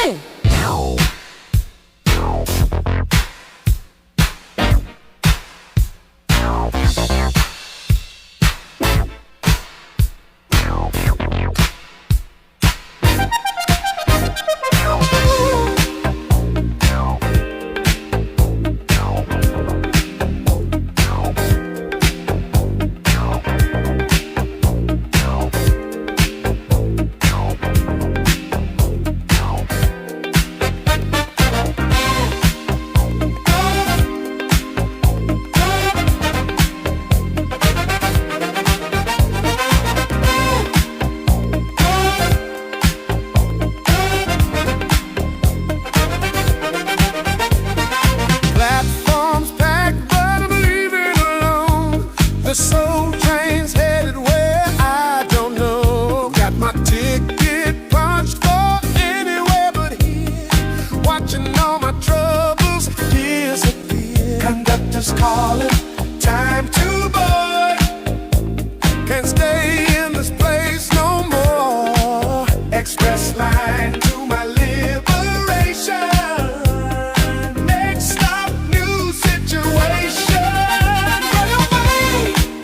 Runaway. The soul train's headed where I don't know. Got my ticket punched for anywhere but here. Watching all my troubles disappear. Conductor's calling, time to board. Can't stay in this place no more. Express line to my liberation. Next stop, new situation.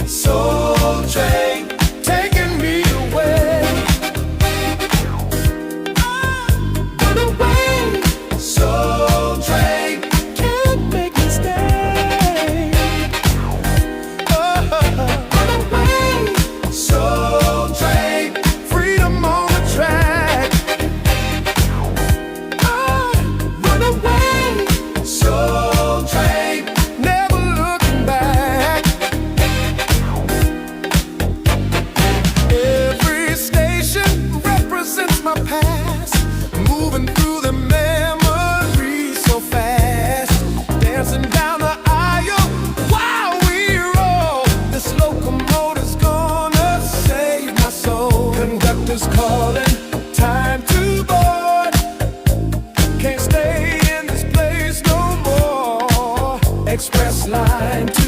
Soul train taking me away. Run away. Soul train can't make me stay. Run away. Soul train, freedom on the track. Run away. Soul train, never looking back. My past, moving through the memories so fast, dancing down the aisle while we roll. This locomotive's gonna save my soul. Conductor's calling, time to board. Can't stay in this place no more. Express line to